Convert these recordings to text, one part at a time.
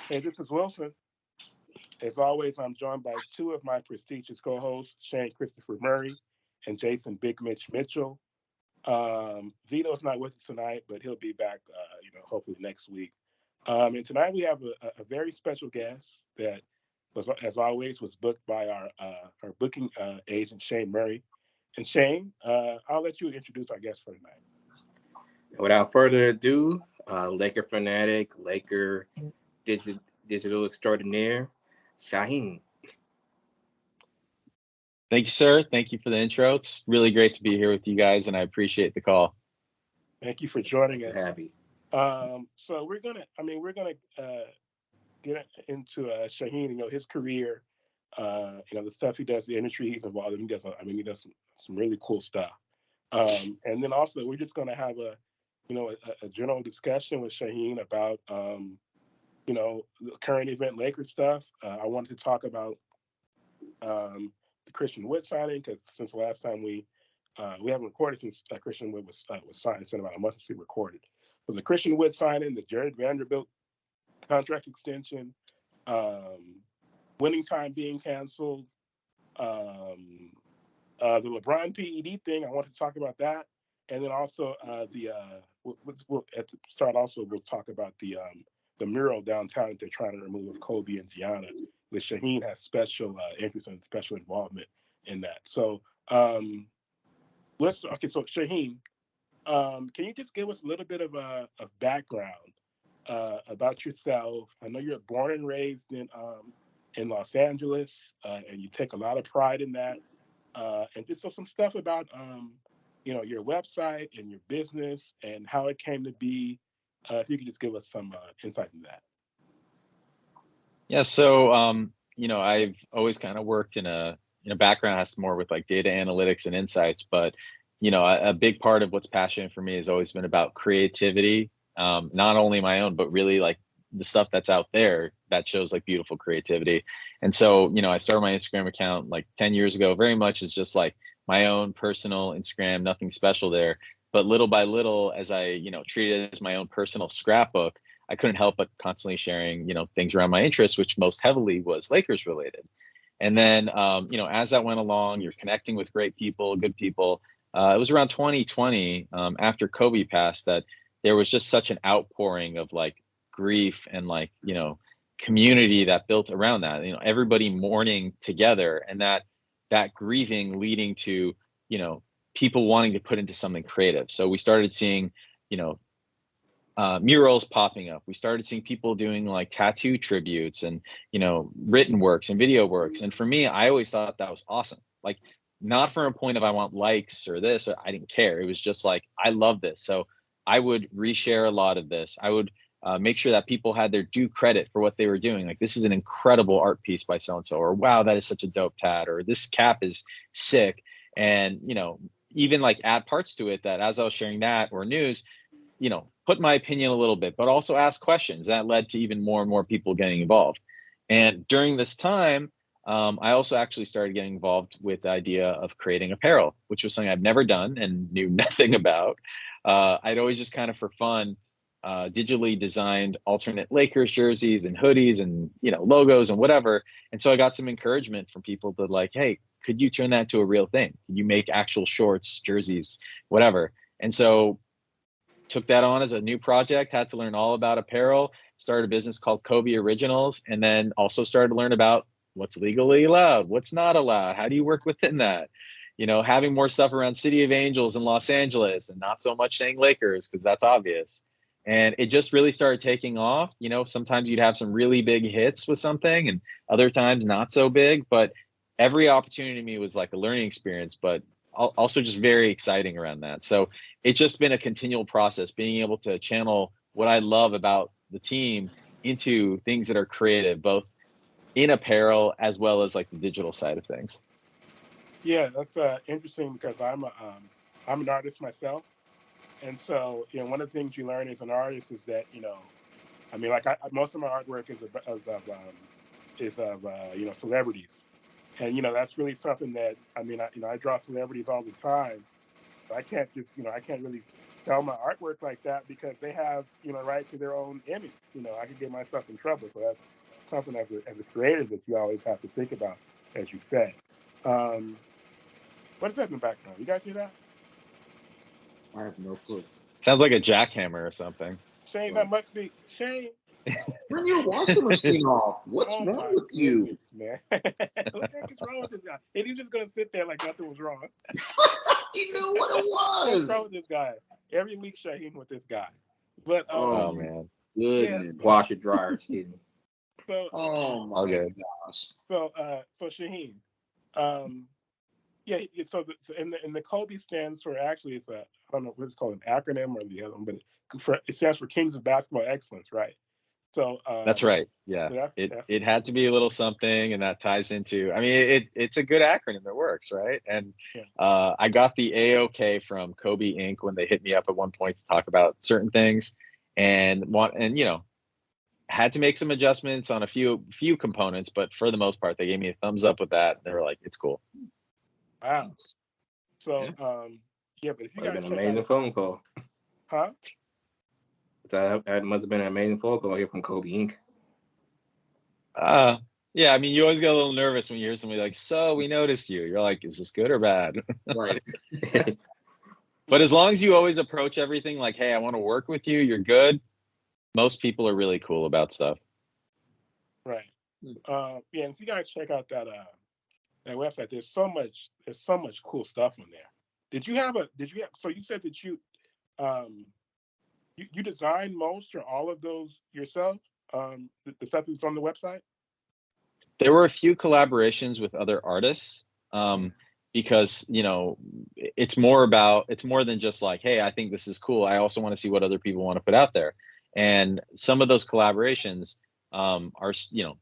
Hey, this is Wilson. As always, I'm joined by two of my prestigious co-hosts, Shane Christopher Murray and Jason Big Mitch Mitchell. Vito's not with us tonight, but he'll be back, hopefully next week. And tonight we have a very special guest that was, as always, was booked by our booking agent, Shane Murray. And Shane, I'll let you introduce our guest for tonight. Without further ado, Laker fanatic, Laker digital extraordinaire, Shahin. Thank you, sir. Thank you for the intro. It's really great to be here with you guys, and I appreciate the call. Thank you for Glad joining to us. have you. So we're gonna get into Shaheen. His career. The stuff he does, the industry he's involved in. He does some really cool stuff. And then also, we're just gonna have a general discussion with Shaheen about the current event Lakers stuff. I wanted to talk about the Christian Wood signing because since the last time we haven't recorded since Christian Wood was signed. It's been about a month since we recorded. So the Christian Wood signing, the Jared Vanderbilt contract extension, um, winning time being canceled, um, the LeBron PED thing. I want to talk about that, and then also at the start also we'll talk about the mural downtown that they're trying to remove of Kobe and Gianna. Which Shaheen has special interest and special involvement in that. So let's okay. So Shaheen, can you just give us a little bit of background about yourself? I know you're born and raised in Los Angeles, and you take a lot of pride in that. And just some stuff about your website and your business and how it came to be. If you could just give us some insight into that. Yeah, so I've always kind of worked in a background has more with like data analytics and insights, but a big part of what's passionate for me has always been about creativity, not only my own, but really like the stuff that's out there that shows like beautiful creativity. And so, I started my Instagram account like 10 years ago, very much as just like my own personal Instagram, nothing special there. But little by little, as I, treated it as my own personal scrapbook, I couldn't help but constantly sharing, things around my interests, which most heavily was Lakers related. And then, as that went along, you're connecting with great people, good people. It was around 2020, after Kobe passed, that there was just such an outpouring of like grief and like, community that built around that. Everybody mourning together, and that grieving leading to, you know, people wanting to put into something creative. So we started seeing, you know, murals popping up. We started seeing people doing like tattoo tributes and, written works and video works. And for me, I always thought that was awesome. Like, not from a point of I want likes or this, or I didn't care. It was just like, I love this. So I would reshare a lot of this. I would make sure that people had their due credit for what they were doing. Like, this is an incredible art piece by so and so, or wow, that is such a dope tat, or this cap is sick. And, even like add parts to it that as I was sharing that or news, put my opinion a little bit, but also ask questions. That led to even more and more people getting involved. And during this time, I also actually started getting involved with the idea of creating apparel, which was something I've never done and knew nothing about. I'd always just kind of for fun, digitally designed alternate Lakers jerseys and hoodies and, logos and whatever. And so I got some encouragement from people to like, hey, could you turn that into a real thing? Can you make actual shorts, jerseys, whatever? And so took that on as a new project, had to learn all about apparel, started a business called K.O.B.E Originals, and then also started to learn about what's legally allowed, what's not allowed, how do you work within that? Having more stuff around City of Angels in Los Angeles and not so much saying Lakers because that's obvious. And it just really started taking off. Sometimes you'd have some really big hits with something and other times not so big, but every opportunity to me was like a learning experience, but also just very exciting around that. So it's just been a continual process, being able to channel what I love about the team into things that are creative, both in apparel as well as like the digital side of things. Yeah, that's interesting because I'm an artist myself, and so one of the things you learn as an artist is that most of my artwork is of celebrities, and that's really something that I draw celebrities all the time. But I can't just I can't really sell my artwork like that because they have, right to their own image. I could get myself in trouble. So that's something as a creator that you always have to think about, as you said. Um, what is that in the background? You guys hear that? I have no clue. Sounds like a jackhammer or something. Shane, that must be Shane. Turn your washing machine off. What's Oh wrong my with you? goodness, man. What the heck is wrong with this guy? And he's just gonna sit there like nothing was wrong. You know what it What's wrong was? with this guy? Every week Shaheen with this guy. But Oh Oh, man. goodness. Washer dryer, excuse me. so Oh my Okay. gosh. so Shaheen, um, yeah. So the K.O.B.E stands for, actually, it's a, I don't know what it's called, an acronym or the other one, but it stands for Kings of Basketball Excellence, right? So That's right. Yeah. so that's It that's it had to be a little something, and that ties into, I mean, it's a good acronym that works, right? And yeah. I got the AOK from K.O.B.E Inc. when they hit me up at one point to talk about certain things, and had to make some adjustments on a few components, but for the most part, they gave me a thumbs up with that. They were like, "It's cool." Wow. So Yeah. yeah, but if you Must have guys been an check out, amazing phone call. huh? That must have been an amazing phone call here from K.O.B.E Inc. Uh, yeah, I mean, you always get a little nervous when you hear somebody like, "So we noticed you." You're like, "Is this good or bad?" Right. But as long as you always approach everything like, "Hey, I want to work with you," you're good. Most people are really cool about stuff. Right. Yeah, and if you guys check out that website, there's so much cool stuff on there. Did you have so you said that um you designed most or all of those yourself? The stuff that's on the website? There were a few collaborations with other artists, Mhm. because it's more than just like, hey, I think this is cool. I also want to see what other people want to put out there, and some of those collaborations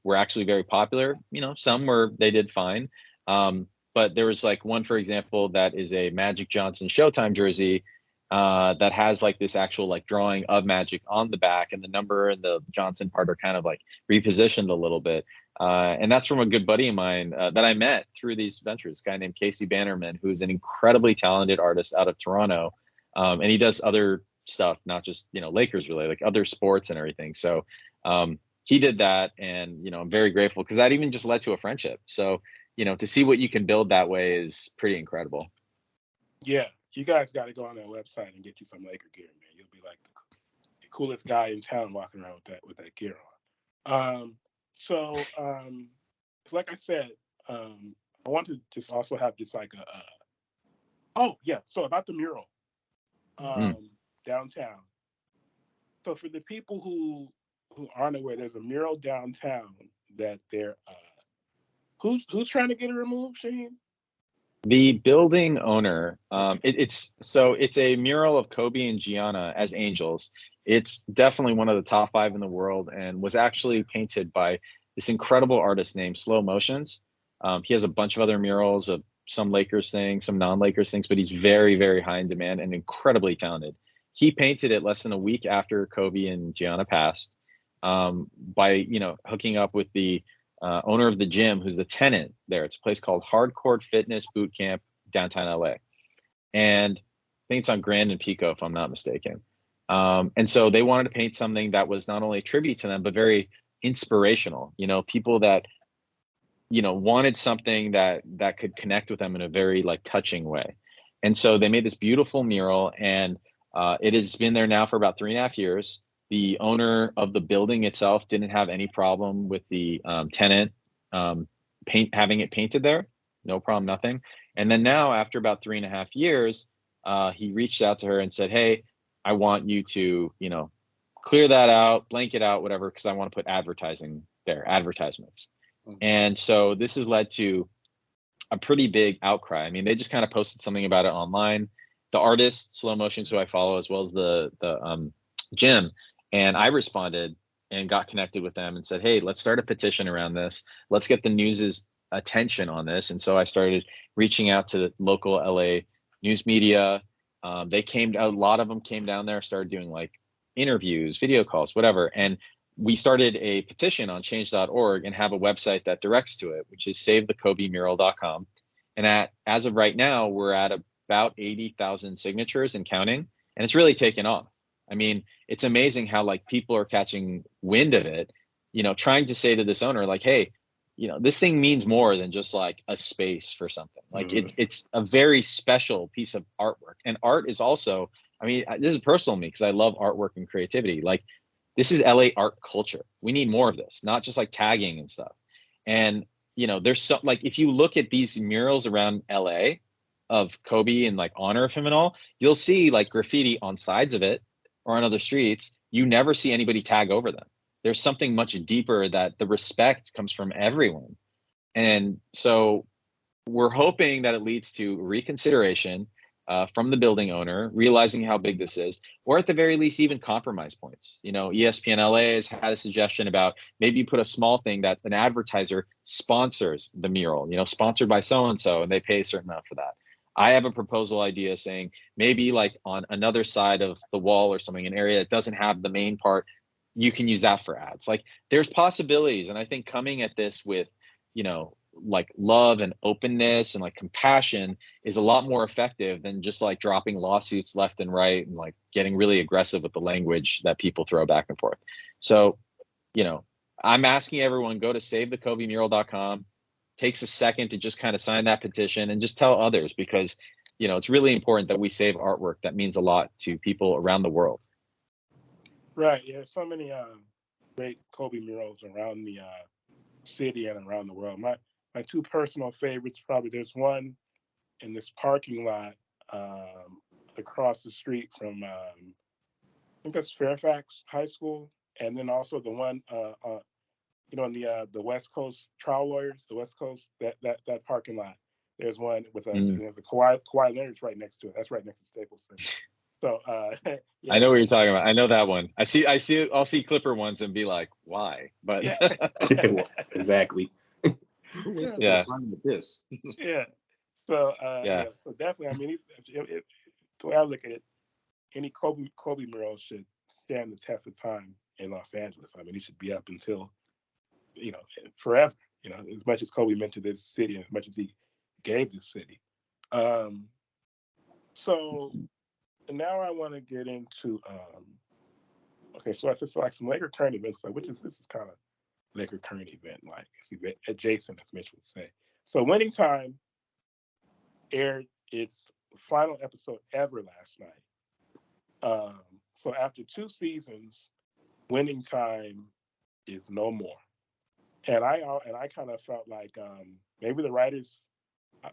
were actually very popular. Some were, they did fine, but there was like one, for example, that is a Magic Johnson Showtime jersey, that has like this actual like drawing of Magic on the back, and the number and the Johnson part are kind of like repositioned a little bit. And that's from a good buddy of mine, that I met through these ventures, a guy named Casey Bannerman, who's an incredibly talented artist out of Toronto. And he does other stuff, not just, Lakers related, like other sports and everything. So he did that. And, I'm very grateful because that even just led to a friendship. So, to see what you can build that way is pretty incredible. Yeah, you guys got to go on that website and get you some Laker gear, man. You'll be like the coolest guy in town walking around with that gear on. So like I said, I want to just also have just like oh yeah, so about the mural Mm. downtown. So for the people who aren't aware, there's a mural downtown that they're who's trying to get it removed, Shane? The building owner, it's a mural of Kobe and Gianna as angels. It's definitely one of the top five in the world, and was actually painted by this incredible artist named Slow Motions. He has a bunch of other murals of some Lakers things, some non-Lakers things, but he's very, very high in demand and incredibly talented. He painted it less than a week after Kobe and Gianna passed, by hooking up with the owner of the gym, who's the tenant there. It's a place called Hardcore Fitness Boot Camp, downtown LA. And I think it's on Grand and Pico, if I'm not mistaken. And so they wanted to paint something that was not only a tribute to them, but very inspirational. People that, wanted something that could connect with them in a very like touching way. And so they made this beautiful mural, and it has been there now for about 3.5 years. The owner of the building itself didn't have any problem with the tenant having it painted there. No problem, nothing. And then now, after about 3.5 years, he reached out to her and said, "Hey, I want you to, clear that out, blank it out, whatever, because I want to put advertising there, advertisements." And so this has led to a pretty big outcry. I mean, they just kind of posted something about it online. The artist, Slow Motions, who I follow, as well as the gym, and I responded and got connected with them and said, "Hey, let's start a petition around this. Let's get the news's attention on this." And so I started reaching out to the local LA news media. A lot of them came down there, started doing like interviews, video calls, whatever. And we started a petition on change.org and have a website that directs to it, which is savethekobemural.com. And as of right now, we're at about 80,000 signatures and counting. and it's really taken off. I mean, it's amazing how like people are catching wind of it, trying to say to this owner like, hey, this thing means more than just like a space for something. Like it's a very special piece of artwork, and art is also, I mean, this is personal to me because I love artwork and creativity. Like, this is LA art culture. We need more of this, not just like tagging and stuff. And there's so, like, if you look at these murals around LA of Kobe and like honor of him and all, you'll see like graffiti on sides of it or on other streets. You never see anybody tag over them. There's something much deeper that the respect comes from everyone. And so we're hoping that it leads to reconsideration from the building owner, realizing how big this is, or at the very least, even compromise points. ESPN LA has had a suggestion about maybe you put a small thing that an advertiser sponsors the mural, sponsored by so-and-so, and they pay a certain amount for that. I have a proposal idea saying maybe like on another side of the wall or something, an area that doesn't have the main part, you can use that for ads. Like, there's possibilities. And I think coming at this with, like love and openness and like compassion is a lot more effective than just like dropping lawsuits left and right and like getting really aggressive with the language that people throw back and forth. So, I'm asking everyone, go to savethekobemural.com. Takes a second to just kind of sign that petition and just tell others, because, it's really important that we save artwork that means a lot to people around the world. Right. Yeah. So many great Kobe murals around the city and around the world. My two personal favorites, probably, there's one in this parking lot across the street from I think that's Fairfax High School, and then also the one in the West Coast trial lawyers, the West Coast, that parking lot. There's one with there's a Kawhi Leonard's right next to it. That's right next to Staples Center. So yeah, I know what you're talking about. I know that one. I'll see Clipper ones and be like, why? But yeah. Exactly. Who wasted Yeah. their time with this? Yeah. So Yeah. so definitely, I mean, the way I look at it, any Kobe mural should stand the test of time in Los Angeles. I mean, it should be up until forever. As much as Kobe meant to this city, and as much as he gave this city. So now I want to get into okay. So I said, so like some Laker current events, like this is kind of Laker current event, like it's adjacent, as Mitch would say. So Winning Time aired its final episode ever last night. So after 2 seasons, Winning Time is no more. And I kind of felt like maybe the writers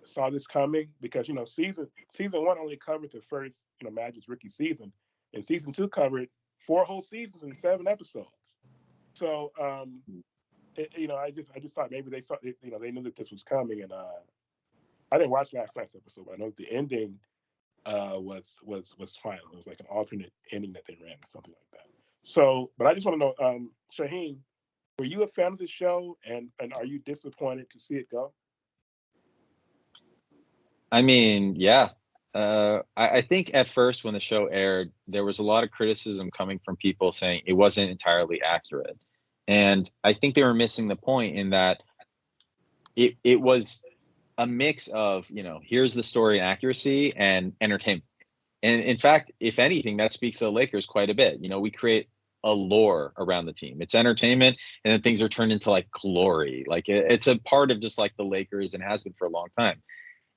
saw this coming, because season one only covered the first Magic's rookie season, and season two covered 4 whole seasons and 7 episodes. So I just thought maybe they thought they knew that this was coming, and I didn't watch last night's episode, but I know the ending was final. It was like an alternate ending that they ran or something like that. So, but I just want to know, Shahin, were you a fan of the show, and are you disappointed to see it go? I mean, yeah. I think at first when the show aired, there was a lot of criticism coming from people saying it wasn't entirely accurate. And I think they were missing the point in that it was a mix of, here's the story accuracy and entertainment. And in fact, if anything, that speaks to the Lakers quite a bit. We create a lore around the team. It's entertainment, and then things are turned into like glory. Like it's a part of just like the Lakers, and has been for a long time.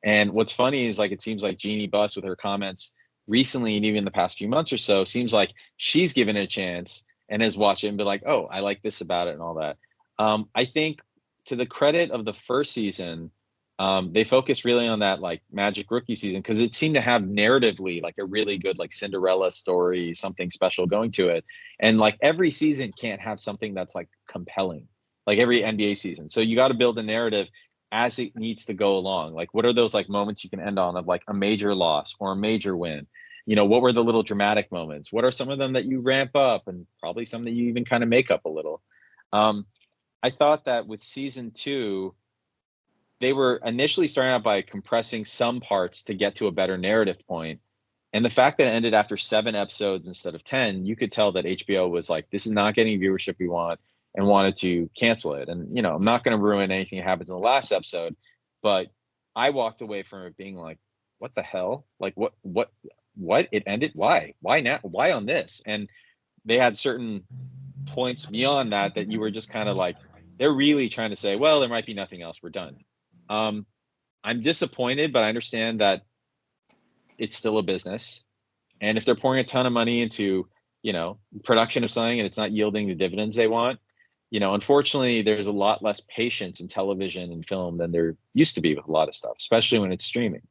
And what's funny is like it seems like Jeannie Buss with her comments recently, and even the past few months or so, seems like she's given it a chance and has watched it and been like, oh, I like this about it and all that. I think to the credit of the first season, they focused really on that like Magic rookie season, because it seemed to have narratively like a really good like Cinderella story, something special going to it. And like every season can't have something that's like compelling, like every NBA season. So you got to build a narrative as it needs to go along. Like, what are those like moments you can end on of like a major loss or a major win? What were the little dramatic moments? What are some of them that you ramp up, and probably some that you even kind of make up a little? I thought that with season 2, they were initially starting out by compressing some parts to get to a better narrative point. And the fact that it ended after 7 episodes instead of 10, you could tell that HBO was like, this is not getting viewership we want, and wanted to cancel it. And, I'm not going to ruin anything that happens in the last episode, but I walked away from it being like, what the hell? Like, what what? It ended? Why? Why now? Why on this? And they had certain points beyond that you were just kind of like, they're really trying to say, well, there might be nothing else. We're done. I'm disappointed, but I understand that it's still a business. And if they're pouring a ton of money into, production of something and it's not yielding the dividends they want, unfortunately, there's a lot less patience in television and film than there used to be with a lot of stuff, especially when it's streaming.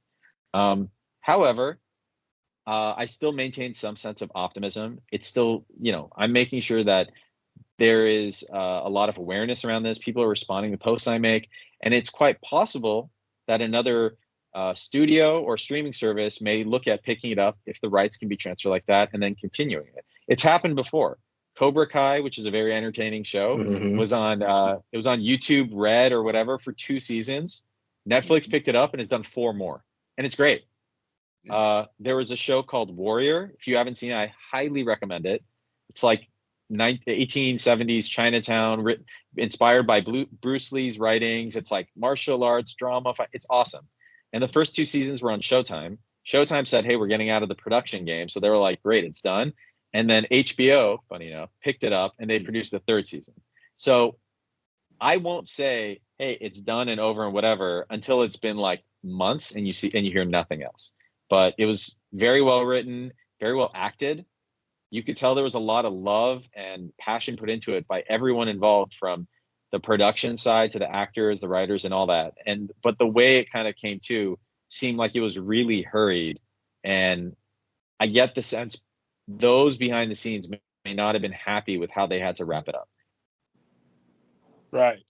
However, I still maintain some sense of optimism. It's still, I'm making sure that there is a lot of awareness around this. People are responding to posts I make, and it's quite possible that another studio or streaming service may look at picking it up if the rights can be transferred like that, and then continuing it. It's happened before. Cobra Kai, which is a very entertaining show, was on it was on YouTube Red or whatever for 2 seasons. Netflix picked it up and has done 4 more, and it's great. There was a show called Warrior. If you haven't seen it, I highly recommend it. It's like 1870s Chinatown, inspired by Bruce Lee's writings. It's like martial arts, drama. It's awesome. And the first 2 seasons were on Showtime. Showtime said, hey, we're getting out of the production game. So they were like, great, it's done. And then HBO, funny enough, picked it up and they produced the 3rd season. So I won't say, hey, it's done and over and whatever until it's been like months and you hear nothing else. But it was very well written, very well acted. You could tell there was a lot of love and passion put into it by everyone involved, from the production side to the actors, the writers, and all that. But the way it kind of came to seemed like it was really hurried. And I get the sense those behind the scenes may not have been happy with how they had to wrap it up. Right.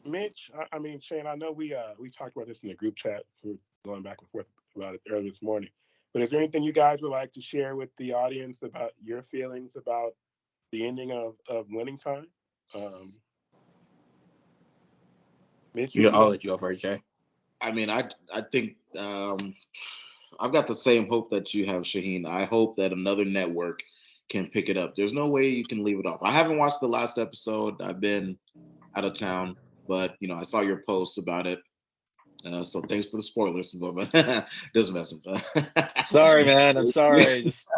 Mitch, I mean, Shane, I know we talked about this in the group chat. We were going back and forth about it earlier this morning. But is there anything you guys would like to share with the audience about your feelings about the ending of Winning Time? Mitch, I'll let you go first, Jay. I mean, I think I've got the same hope that you have, Shahin. I hope that another network can pick it up. There's no way you can leave it off. I haven't watched the last episode. I've been out of town, but I saw your post about it. So thanks for the spoilers, but just messing. Sorry, man. I'm sorry. Just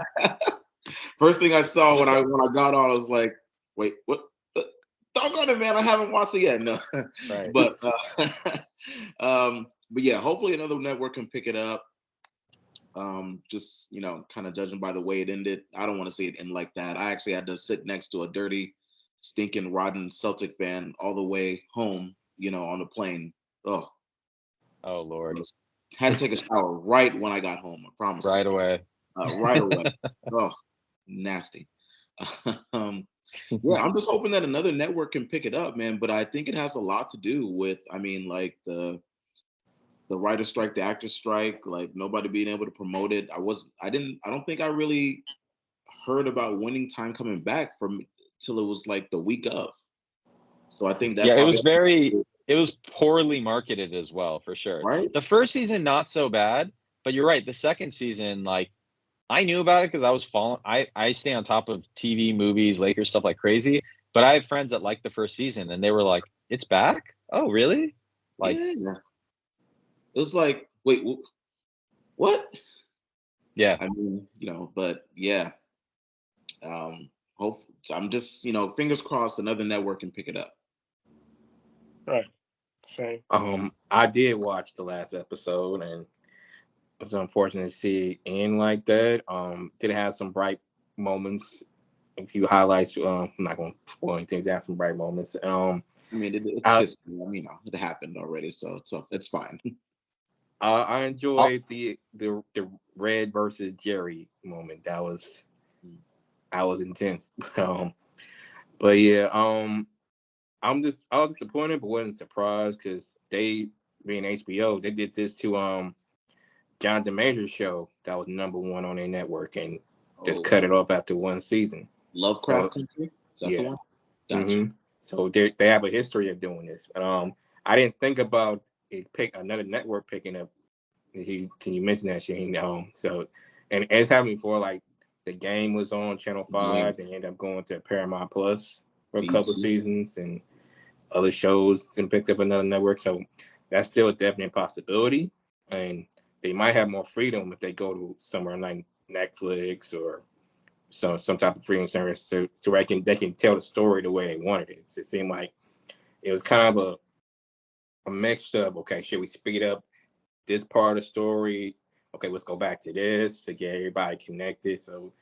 first thing I saw when I got on, I was like, wait, what? Doggone it, man! I haven't watched it yet. No, right. but yeah, hopefully another network can pick it up. Just kind of judging by the way it ended, I don't want to see it end like that. I actually had to sit next to a dirty, stinking, rotten Celtic fan all the way home. On the plane. Oh Lord! Had to take a shower right when I got home. I promise. Right away. Right away. Oh, nasty. Yeah, I'm just hoping that another network can pick it up, man. But I think it has a lot to do with, like the writer strike, the actor strike, like nobody being able to promote it. I don't think I really heard about Winning Time coming back till it was like the week of. So I think that it was poorly marketed as well, for sure. Right? The first season, not so bad, but you're right. The second season, like, I knew about it because I was following. I stay on top of TV, movies, Lakers stuff like crazy. But I have friends that liked the first season, and they were like, "It's back? Oh, really?" Like, yeah. It was like, wait, what? Yeah. I mean, but yeah. Hope I'm just, fingers crossed another network can pick it up. Right. Shane. I did watch the last episode, and it was unfortunate to see it end like that. Did have some bright moments. A few highlights. I'm not going to spoil anything. It had some bright moments. I mean, it's history. I mean, it happened already, so it's fine. I enjoyed the Red versus Jerry moment. That was intense. But yeah, I was disappointed, but wasn't surprised because they, being HBO, they did this to Jonathan Major's show that was #1 on their network and just cut it off after 1 season. Lovecraft Country? Is that the one? Gotcha. Mm-hmm. So they have a history of doing this. I didn't think about another network picking up. You mentioned that, Shane. So, and it's happened before. Like the game was on Channel 5 and ended up going to Paramount Plus for a couple of seasons, and other shows and picked up another network. So that's still a definite possibility. And they might have more freedom if they go to somewhere like Netflix or some type of freedom service to where they can tell the story the way they wanted it. So it seemed like it was kind of a mixture of, okay, should we speed up this part of the story? Okay, let's go back to this to get everybody connected. So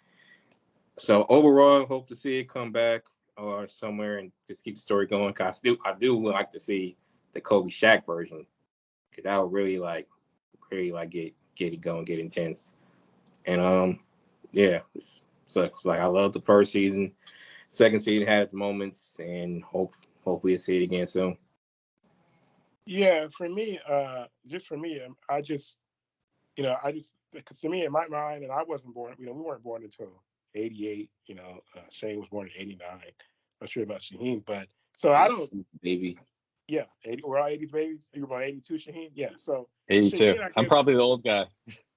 overall, hope to see it come back or somewhere and just keep the story going. Cause I do like to see the Kobe Shaq version, cause that would really get it going, get intense. And yeah, so it's like I love the first season, second season had its moments, and hopefully we'll see it again soon. Yeah, for me, just for me, I just, because to me, in my mind, and I wasn't born, we weren't born until 88, Shane was born in 89. Not sure about Shaheen, but so I don't, Yes, baby. yeah, 80, we're all 80s babies. You were born 82, Shaheen? Yeah, so 82. Shaheen, I I'm guess, probably the old guy.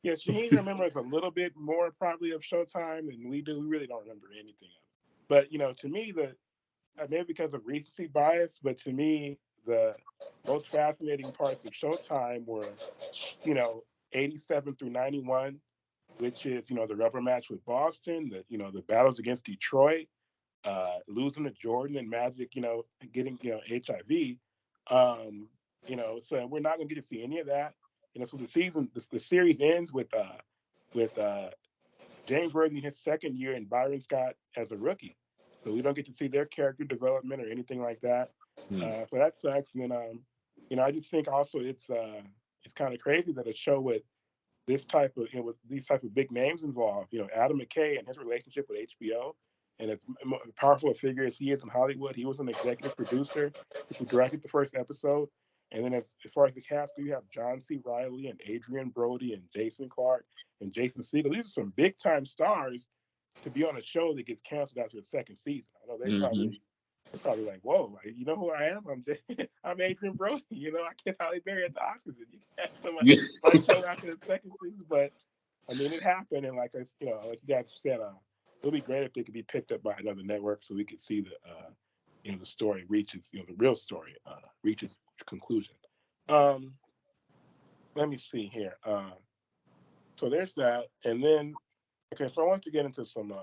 yeah, Shaheen remembers a little bit more probably of Showtime than we do. We really don't remember anything of it. But, to me, maybe because of recency bias, but to me, the most fascinating parts of Showtime were, you know, 87 through 91, which is, the rubber match with Boston, the battles against Detroit, losing to Jordan and Magic, getting, HIV. So we're not going to get to see any of that. So the series ends with James Worthy in his second year and Byron Scott as a rookie. So we don't get to see their character development or anything like that. So that sucks. And then, I just think also it's kind of crazy that a show with this type of with these type of big names involved. Adam McKay and his relationship with HBO, and as powerful a figure as he is in Hollywood, he was an executive producer who directed the first episode. And then as far as the cast, you have John C. Riley and Adrian Brody and Jason Clark and Jason Segel. These are some big time stars to be on a show that gets canceled after the second season. I know Mhm. they're probably like, whoa, like, you know who I am? I'm Adrian Brody. I kiss Halle Berry at the Oscars, and you cancel Yeah. my show after the second season. But I mean, it happened, and like you guys said, it would be great if they could be picked up by another network so we could see the story reaches, the real story reaches conclusion. Um, Let me see here. So there's that, and then okay, so I want to get into some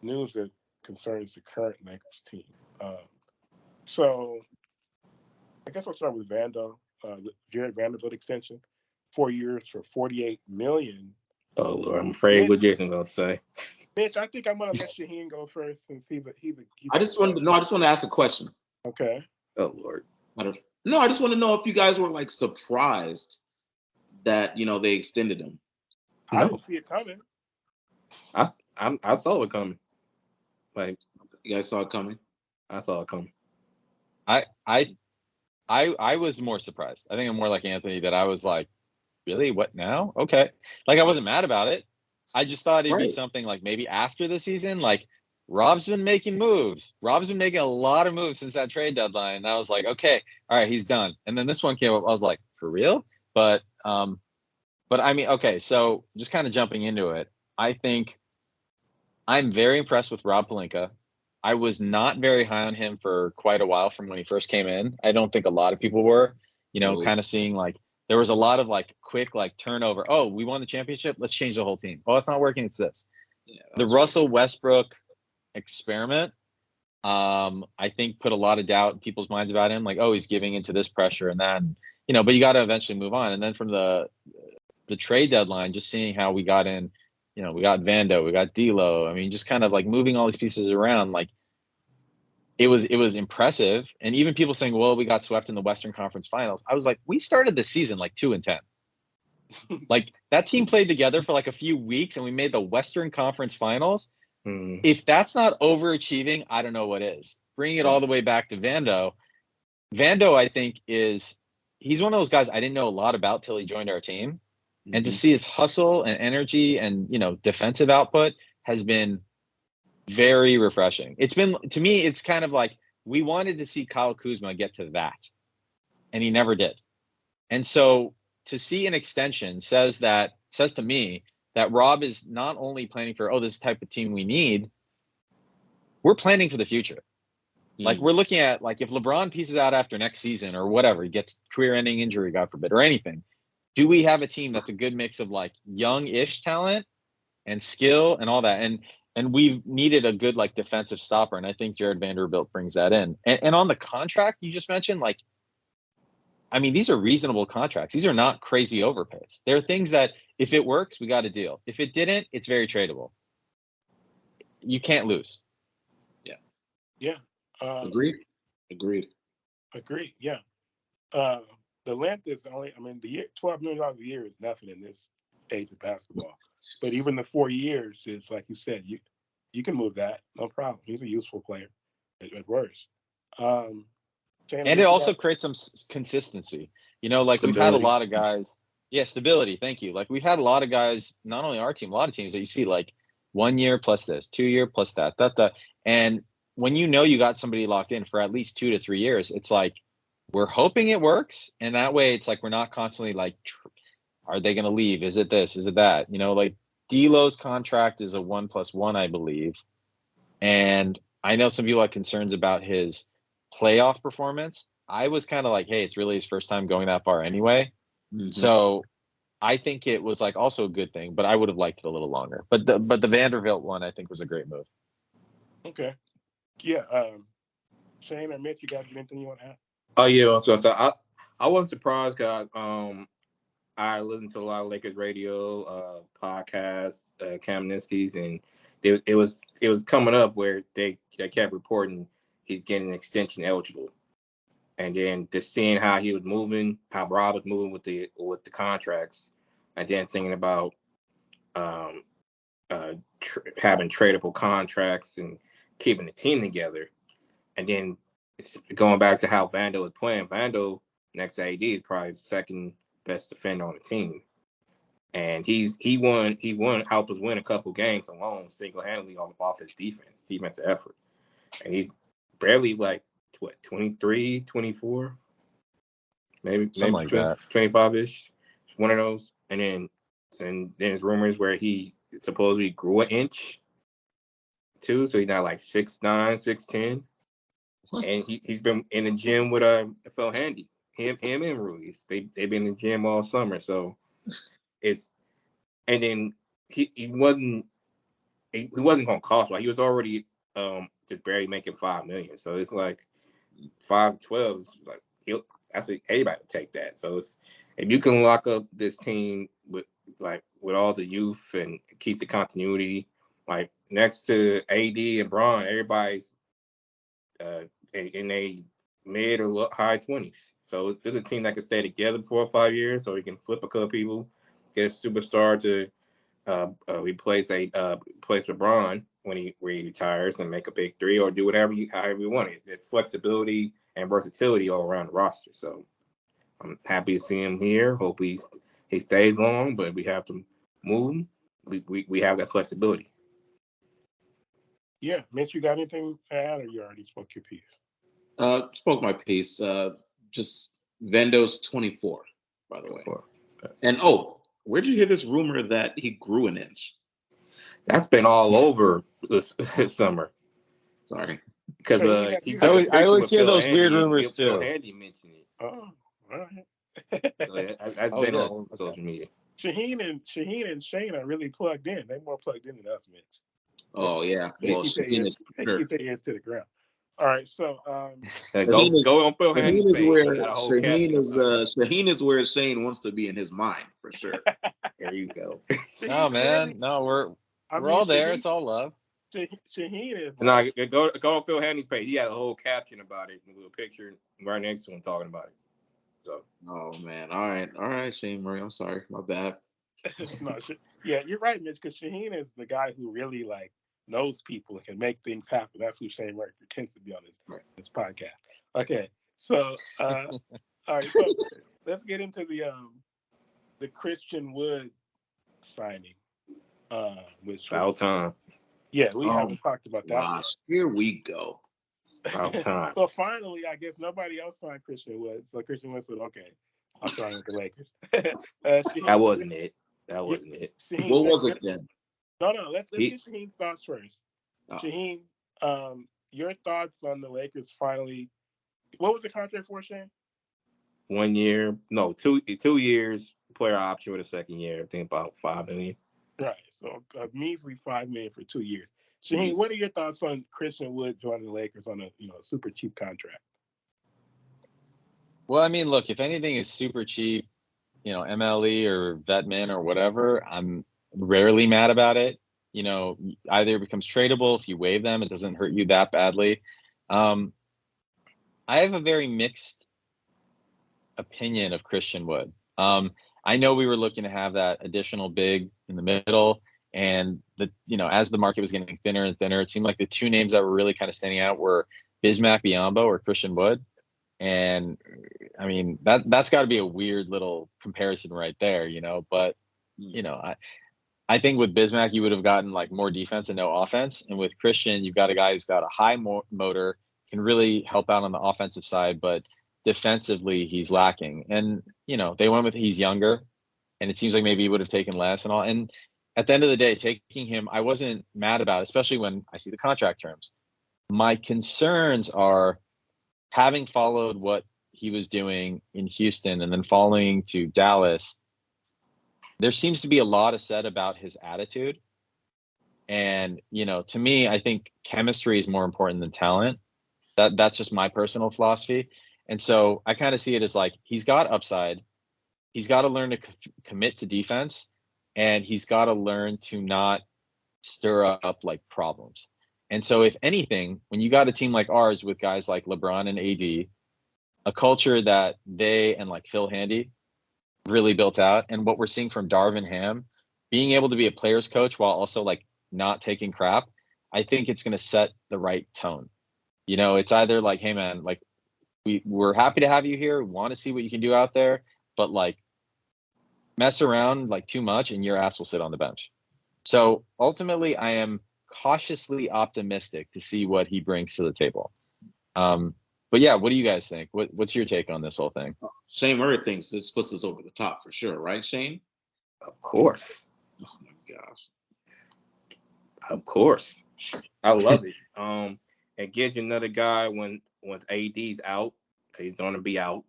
news that concerns the current Lakers team. Um, so I guess I'll start with the Jared Vanderbilt extension, 4 years for 48 million. Oh Lord, I'm afraid Mitch, what Jason's gonna say. Mitch, I think I'm gonna let Shaheen go first since he's I a just wanted to know. I just want to ask a question. okay. Oh Lord. I don't. No, I just want to know if you guys were like surprised that they extended him. I No, didn't see it coming. I saw it coming. Like You guys saw it coming. I saw it coming. I I I was more surprised. I think I'm more like Anthony that I was like, really? What now? Okay. Like I wasn't mad about it. I just thought it'd be Right. something like maybe after the season. Like Rob's been making moves. Rob's been making a lot of moves since that trade deadline. And I was like, okay, all right, he's done. And then this one came up. I was like, for real? But I mean, okay, so just kind of jumping into it, I think I'm very impressed with Rob Pelinka. I was not very high on him for quite a while from when he first came in. I don't think a lot of people were, No. kind of seeing like there was a lot of like quick like turnover. Oh, we won the championship. Let's change the whole team. Oh, it's not working. It's this. Yeah, that The was weird. Russell Westbrook experiment, I think put a lot of doubt in people's minds about him. Like, oh, he's giving into this pressure and that, and, but you got to eventually move on. And then from the trade deadline, just seeing how we got in, we got Vando, we got D'Lo. I mean, just kind of like moving all these pieces around, like it was impressive. And even people saying, well, we got swept in the Western Conference Finals. I was like, we started the season like 2-10. Like that team played together for like a few weeks and we made the Western Conference Finals. Mm. If that's not overachieving, I don't know what is. Bringing it all the way back to Vando. Vando, I think, he's one of those guys I didn't know a lot about till he joined our team. And to Mhm. see his hustle and energy and, defensive output has been very refreshing. It's been, to me, it's kind of like we wanted to see Kyle Kuzma get to that, and he never did. And so to see an extension says to me that Rob is not only planning for, this type of team we need, we're planning for the future. Like we're looking at like if LeBron pieces out after next season or whatever, he gets career-ending injury, God forbid, or anything, do we have a team that's a good mix of like young-ish talent and skill and all that? And we've needed a good like defensive stopper, and I think Jared Vanderbilt brings that in. And on the contract you just mentioned, like, I mean, these are reasonable contracts. These are not crazy overpays. There are things that if it works, we got a deal. If it didn't, it's very tradable. You can't lose. Yeah. Agreed. Yeah. Uh, the length is only. I mean, the year $12 million a year is nothing in this age of basketball. But even the 4 years is like you said. You can move that, no problem. He's a useful player at worst. Shane, And it what you also got? creates some consistency. You know, like we've had a Stability. lot of guys. Yeah, stability. Thank you. Like we've had a lot of guys, not only our team, a lot of teams that you see like 1 year plus this, 2 year plus that. And when you know you got somebody locked in for at least 2 to 3 years, it's like we're hoping it works. And that way it's like we're not constantly like, are they going to leave? Is it this? Is it that? You know, like D'Lo's contract is a 1+1, I believe. And I know some people have concerns about his playoff performance. I was kind of like, hey, it's really his first time going that far anyway. Mm-hmm. So I think it was like also a good thing, but I would have liked it a little longer. But the Vanderbilt one I think was a great move. Okay. Yeah. Shane or Mitch, you got anything you want to add? Oh yeah, so I wasn't surprised because I listened to a lot of Lakers radio, podcasts, Kamenetsky's, and it was coming up where they kept reporting he's getting extension eligible, and then just seeing how he was moving, how Rob was moving with the contracts, and then thinking about having tradable contracts and keeping the team together, and then going back to how Vando was playing. Vando next to AD is probably the second best defender on the team. And he helped us win a couple games alone, single-handedly off his defensive effort. And he's barely like, 23, 24? Maybe Something like that. 25-ish. One of those. And then there's rumors where he supposedly grew an inch too, so he's not like 6'9", 6'10". And he's been in the gym with Phil Handy. Him and Ruiz. They've been in the gym all summer, so it's. And then he wasn't gonna cost like he was already just barely making $5 million. So it's like 5-12 is like anybody would take that. So it's if you can lock up this team with all the youth and keep the continuity, like next to AD and Bron, everybody's in a mid or high 20s. So this is a team that can stay together for 4 or 5 years, so you can flip a couple people, get a superstar to replace LeBron when he retires and make a big three, or do however you want it. It's flexibility and versatility all around the roster. So I'm happy to see him here. Hope he stays long, but we have to move him. We have that flexibility. Yeah, Mitch, you got anything to add, or you already spoke your piece? Spoke my piece. Just Vendo's 24, by the way. And where'd you hear this rumor that he grew an inch? That's been all over this summer. Sorry, because he took a picture I always with hear Phil those Handy, weird rumors Phil too. Handy mentioned it. Oh, all right. So that's been all over social media. Shaheen and Shane are really plugged in. They're more plugged in than us, Mitch. Oh yeah. Well, Shaheen is sure. Keep their ears to the ground. All right, so go on Phil Handy's page. Shaheen is where Shane wants to be in his mind for sure. There you go. No man, no, we're all there. It's all love. Shaheen is go on Phil Handy's page. He had a whole caption about it, a little picture right next to him talking about it. So. Oh man, all right, Shane Murray. I'm sorry, my bad. No, yeah, you're right, Mitch. Because Shaheen is the guy who really knows people and can make things happen. That's who Shane Murray pretends to be on this podcast. Okay, so all right, so let's get into the Christian Wood signing. Which about time. Yeah, we haven't talked about that. Gosh, here we go. About time. So finally, I guess nobody else signed Christian Wood. So Christian Wood said, "Okay, I'll sign with the Lakers." That wasn't it. Shaheen, what was it then? No. Let's get Shaheen's thoughts first. Oh. Shaheen, your thoughts on the Lakers finally? What was the contract for, Shane? 1 year, no, 2 years, player option with a second year. I think about $5 million. Right. So a measly $5 million for 2 years. Shaheen, what are your thoughts on Christian Wood joining the Lakers on a super cheap contract? Well, I mean, look, if anything is super cheap, MLE or Vetman or whatever, I'm rarely mad about it. Either it becomes tradable if you waive them, it doesn't hurt you that badly. I have a very mixed opinion of Christian Wood. I know we were looking to have that additional big in the middle, and as the market was getting thinner and thinner, it seemed like the two names that were really kind of standing out were Bismack Biyombo or Christian Wood. And I mean, that's got to be a weird little comparison right there, but I think with Bismack, you would have gotten like more defense and no offense. And with Christian, you've got a guy who's got a high motor, can really help out on the offensive side, but defensively he's lacking. And, they went with he's younger, and it seems like maybe he would have taken less and all. And at the end of the day, taking him, I wasn't mad about it, especially when I see the contract terms. My concerns are, having followed what he was doing in Houston and then following to Dallas, there seems to be a lot of said about his attitude. And, to me, I think chemistry is more important than talent. That's just my personal philosophy. And so I kind of see it as like, he's got upside. He's got to learn to commit to defense, and he's got to learn to not stir up like problems. And so if anything, when you got a team like ours with guys like LeBron and AD, a culture that they and like Phil Handy really built out, and what we're seeing from Darvin Ham, being able to be a player's coach while also like not taking crap, I think it's going to set the right tone. It's either like, hey man, like we're happy to have you here, we want to see what you can do out there, but like mess around like too much and your ass will sit on the bench. So ultimately, I am cautiously optimistic to see what he brings to the table. But yeah, what do you guys think? What's your take on this whole thing? Shane Murray thinks this puts us over the top for sure, right, Shane? Of course. Oh my gosh. Of course. I love it. It gives you another guy when AD's out. He's going to be out.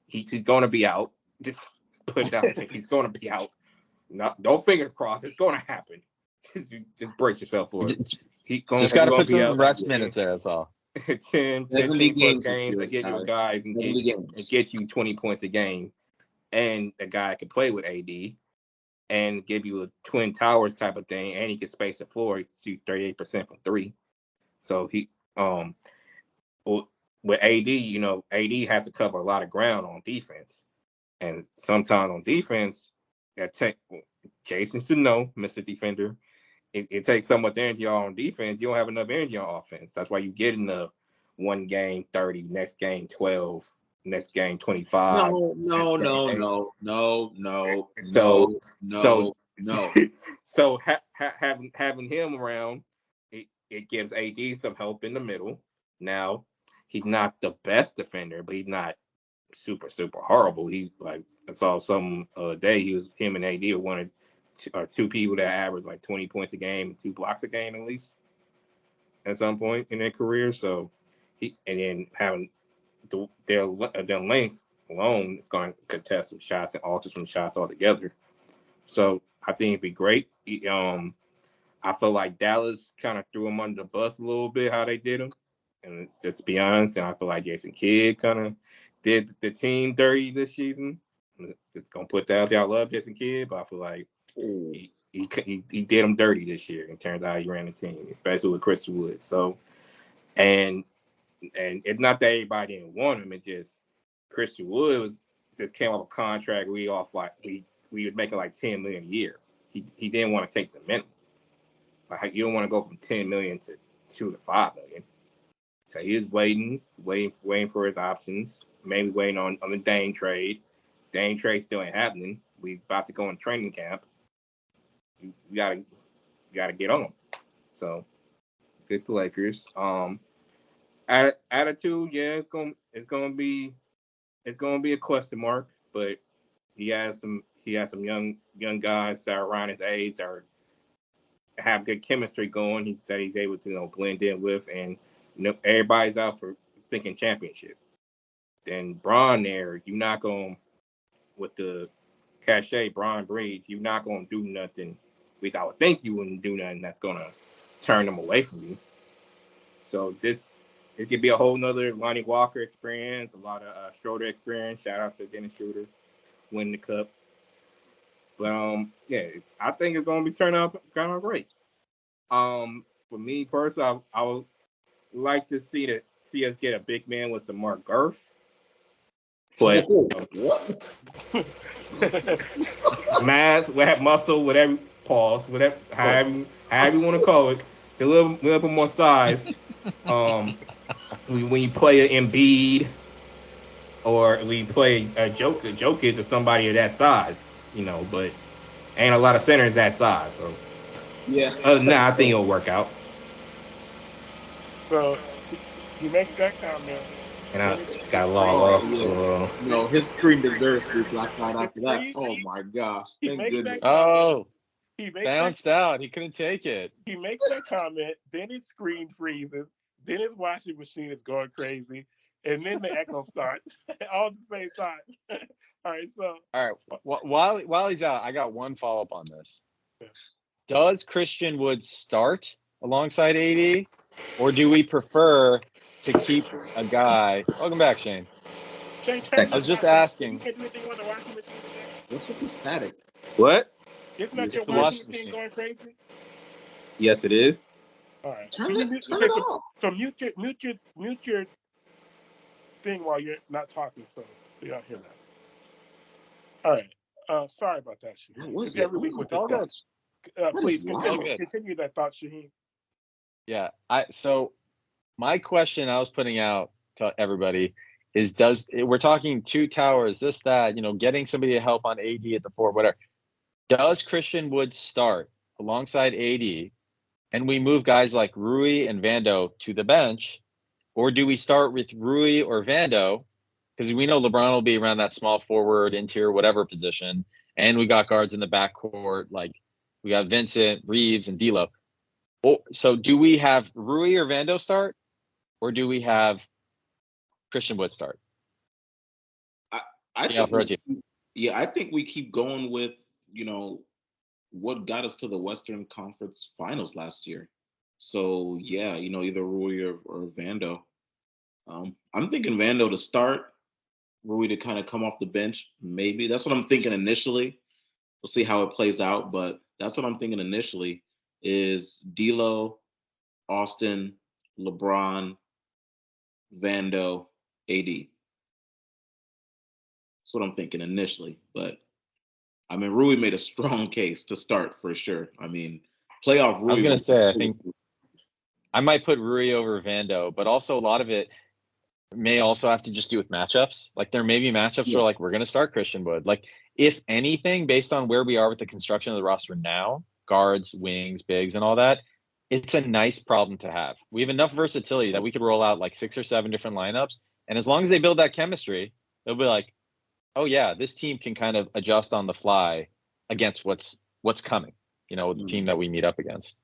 He's going to be out. Just put it out there. He's going to be out. Don't fingers crossed. It's going to happen. Just brace yourself for it. Just got to put some rest minutes there. That's all. 10, 15 plus games. I get you a guy who can get you 20 points a game, and a guy can play with AD and give you a Twin Towers type of thing, and he can space the floor. He shoots 38% from three. So he with AD, AD has to cover a lot of ground on defense, and sometimes on defense, Jason should know, Mr. Defender. It takes so much energy on defense. You don't have enough energy on offense. That's why you get in the one game 30, next game 12, next game 25. No. So having him around, it gives AD some help in the middle. Now, he's not the best defender, but he's not super horrible. He like I saw some day him and AD were one of two people that average like 20 points a game and 2 blocks a game at least at some point in their career. So and then having their length alone is going to contest some shots and alter some shots altogether. So I think it'd be great. I feel like Dallas kind of threw him under the bus a little bit how they did him, and just to be honest, and I feel like Jason Kidd kind of did the team dirty this season. Just gonna put that out there. I love Jason Kidd, but I feel like he did him dirty this year in terms of how he ran the team, especially with Christian Wood. So, and it's not that everybody didn't want him. It just Christian Wood just came off a contract we was making like $10 million a year. He didn't want to take the minimum. Like you don't want to go from $10 million to $2 to $5 million. So he was waiting for his options. Maybe waiting on the Dame trade. Dame trade still ain't happening. We about to go in training camp. You gotta get on. So good to Lakers. Attitude, yeah, it's gonna be a question mark, but he has some young guys that are around his age that have good chemistry going. He said he's able to blend in with, and everybody's out for thinking championship. Then Bron there, you're not going with the cachet, Braun Breeze, you're not going to do nothing. At least I would think you wouldn't do nothing that's going to turn them away from you. So it could be a whole nother Lonnie Walker experience, a lot of Schroeder experience. Shout out to Dennis Schroeder, winning the cup. But yeah, I think it's going to be turning out kind of great. For me personally, I would like to see us get a big man with some more girth. But mass, muscle, whatever, pause, whatever, however you want to call it, a little bit more size. When you play an Embiid or we play a Jokic or somebody of that size, but ain't a lot of centers that size. So yeah, other than that, I think it'll work out. So he makes that comment. And I Then it's got log oh off. yeah. No, his screen deserves to be blacked out it's after that. free. Oh my gosh! He Thank makes that goodness. comment. Oh, He makes that bounced out. He couldn't take it. he makes that comment. Then his screen freezes. Then his washing machine is going crazy, and then the echo starts all at the same time. All right, so All right. While he's out, I got one follow up on this. yeah. Does Christian Wood start alongside AD, or do we prefer to keep a guy? Welcome back, Shane. Shane, turn Thank I the you. was just washing machine. You asking. can't do anything on the washing machine today. What's with the static? What? Isn't that Yes, your It's the washing washing please. machine machine. going crazy? Yes, it is. All right. Turn Can you it. mute? Turn Okay, it so off. so mute your thing while you're not talking, so you don't hear that. All right. Sorry about that, What Shaheen. It's was it? every Oh week my with It's this all guy. good. gosh! That is Please It's all loud. good. continue that thought, Shaheen. Yeah. So my question I was putting out to everybody is we're talking two towers, this, that, getting somebody to help on AD at the four, whatever. Does Christian Wood start alongside AD and we move guys like Rui and Vando to the bench? Or do we start with Rui or Vando? Because we know LeBron will be around that small forward, interior, whatever position. And we got guards in the backcourt, like we got Vincent, Reeves, and D'Lo. So do we have Rui or Vando start? Or do we have Christian Wood start? I, I Yeah, I'll think throw it we to you. yeah, I think we keep going with what got us to the Western Conference Finals last year. So yeah, either Rui or Vando. I'm thinking Vando to start, Rui to kind of come off the bench. Maybe that's what I'm thinking initially. We'll see how it plays out, but that's what I'm thinking initially. Is D'Lo, Austin, LeBron, Vando, AD. That's what I'm thinking initially. But I mean, Rui made a strong case to start for sure. I mean, playoff I was Rui going to was. say, I think I might put Rui over Vando, but also a lot of it may also have to just do with matchups. Like there may be matchups Yeah. where like we're going to start Christian Wood. Like if anything, based on where we are with the construction of the roster now, guards, wings, bigs, and all that, it's a nice problem to have. We have enough versatility that we could roll out like 6 or 7 different lineups, and as long as they build that chemistry, they'll be like, oh yeah, this team can kind of adjust on the fly against what's coming. The team that we meet up against.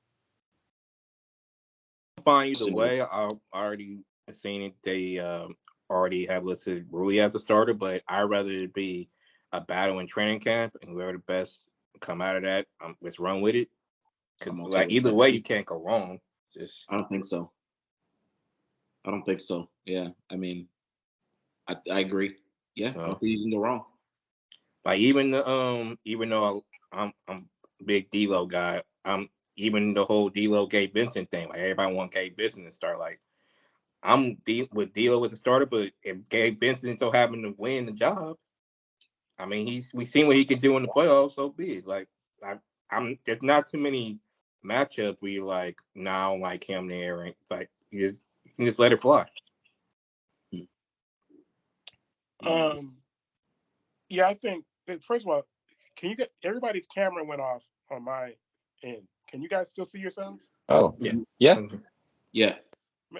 Fine either way. I already seen it. They already have listed Rui as a starter, but I'd rather it be a battle in training camp, and whoever the best come out of that, let's run with it. Because I'm okay like with either that way, too. you can't go wrong. Just I don't think so. I don't think so. Yeah. I mean, I agree. Yeah. I don't think you can go wrong. like even though I'm a big D'Lo guy, even the whole D'Lo Gabe Vincent thing. Like everybody want Gabe Vincent to start. Like with D'Lo as a starter, but if Gabe Vincent so happen to win the job, I mean we seen what he could do in the playoffs. So be it. Like there's not too many matchups where you're like, nah, I don't like him there. And it's like you can just let it fly. Yeah, I think first of all, can you get everybody's camera went off on my end? Can you guys still see yourselves? Oh, Yeah. yeah. Yeah.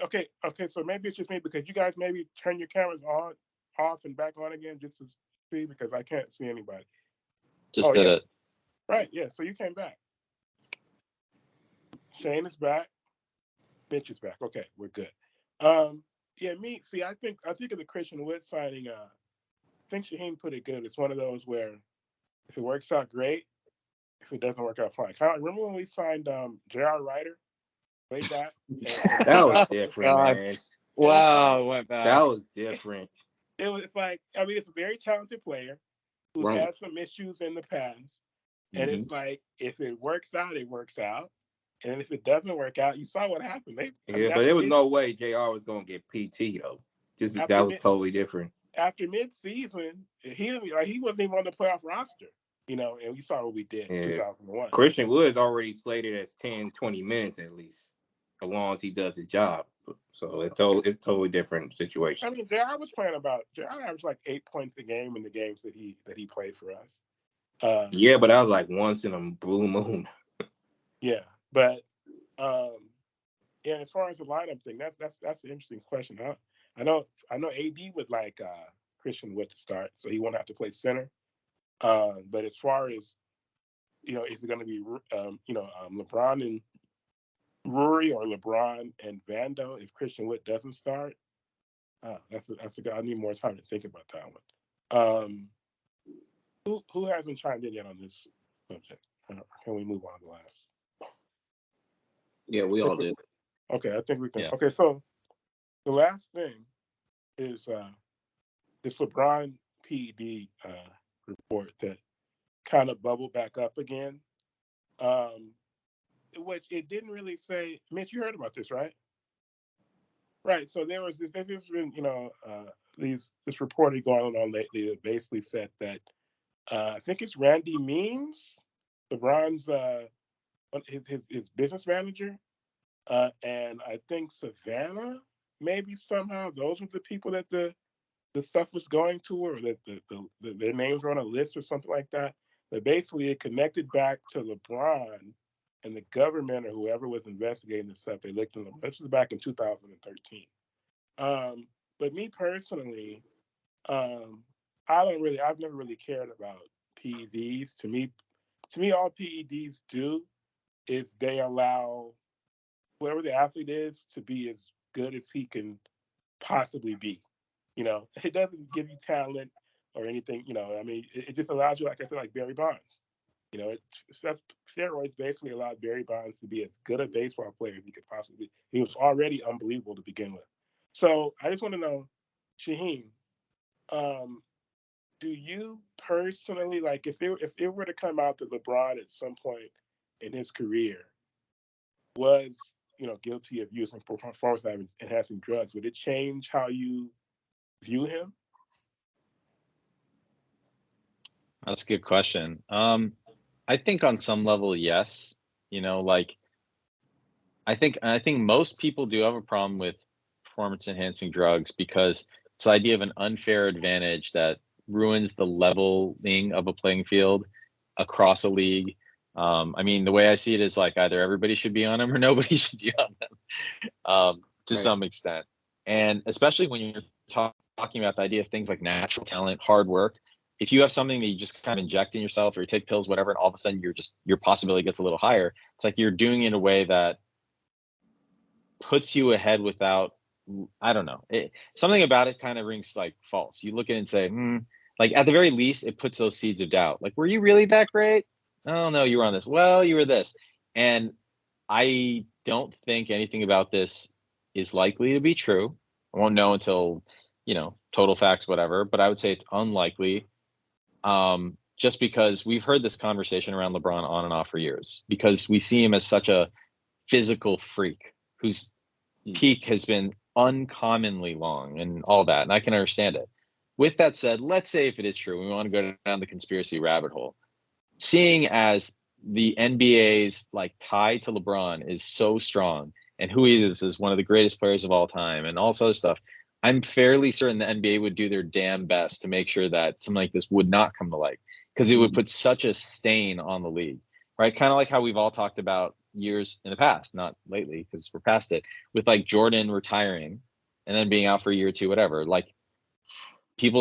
Okay. So maybe it's just me because you guys maybe turn your cameras on, off, and back on again just to see because I can't see anybody. Just Oh did yeah, it. right. Yeah. So you came back. Shane is back. Mitch is back. Okay, we're good. Yeah, me. See, I think of the Christian Wood signing. I think Shaheen put it good. It's one of those where If it works out, great. If it doesn't work out, fine. Kind of remember when we signed J.R. Ryder way back, and That was Oh different, God! man. it was like Wow, went That back. was different. it was like I mean, it's a very talented player who's Right. had some issues in the past, and Mm-hmm. it's like if it works out, it works out, and if it doesn't work out, you saw what happened. I Yeah, mean, but there was no way JR was gonna get PT though. Just that after was mid totally different. after mid season, he wasn't even on the playoff roster, and we saw what we did in Yeah. 2001. Christian Wood's already slated as 10, 20 minutes at least, as long as he does the job. So it's totally different I situation. mean, J.R. was playing about J.R. averaged like 8 points a game in the games that he played for us. Yeah, but that was like once in a blue moon. Yeah, but um, yeah. As far as the lineup thing, that's an interesting question. I know AD would like Christian Wood to start, so he won't have to play center. But as far as is it going to be LeBron and Rory or LeBron and Vando if Christian Wood doesn't start? That's a good. I need more time to think about that one. Who hasn't chimed in yet on this subject? Can we move on to the last? Yeah, we all did. Okay, I think we can. Yeah. Okay, so the last thing is this LeBron PED report that kind of bubbled back up again. Um, which it didn't really say. Mitch, you heard about this, right? Right. So there's been this reporting going on lately that basically said that I think it's Randy Means, LeBron's his business manager, and I think Savannah maybe somehow those were the people that the stuff was going to, or that their names were on a list or something like that. But basically, it connected back to LeBron and the government or whoever was investigating this stuff. They looked in them. This was back in 2013. Um, but me personally, um, I've never really cared about PEDs. To me, all PEDs do is they allow whoever the athlete is to be as good as he can possibly be. It doesn't give you talent or anything. I mean, it just allows you, like I said, like Barry Bonds. Steroids basically allowed Barry Bonds to be as good a baseball player as he could possibly be. He was already unbelievable to begin with. So I just want to know, Shaheen, um, do you personally like if it were to come out that LeBron at some point in his career was guilty of using performance enhancing drugs, would it change how you view him? That's a good question. I think on some level, yes. Like I think most people do have a problem with performance enhancing drugs because it's the idea of an unfair advantage that ruins the leveling of a playing field across a league. I mean, the way I see it is like either everybody should be on them or nobody should be on them, to Right. some extent. And especially when you're talking about the idea of things like natural talent, hard work. If you have something that you just kind of inject in yourself or you take pills, whatever, and all of a sudden your possibility gets a little higher, it's like you're doing it in a way that puts you ahead without, I don't know, something about it kind of rings like false. You look at it and say, like at the very least it puts those seeds of doubt, like, were you really that great? Oh no, you were on this, well, you were this. And I don't think anything about this is likely to be true. I won't know until total facts, whatever, but I would say it's unlikely. Just because we've heard this conversation around LeBron on and off for years, because we see him as such a physical freak whose peak has been uncommonly long and all that. And I can understand it. With that said, let's say if it is true, we want to go down the conspiracy rabbit hole. Seeing as the NBA's like tie to LeBron is so strong and who he is one of the greatest players of all time and all this other stuff, I'm fairly certain the NBA would do their damn best to make sure that something like this would not come to light because it would put such a stain on the league, right? Kind of like how we've all talked about years in the past, not lately because we're past it, with like Jordan retiring and then being out for a year or two, whatever. Like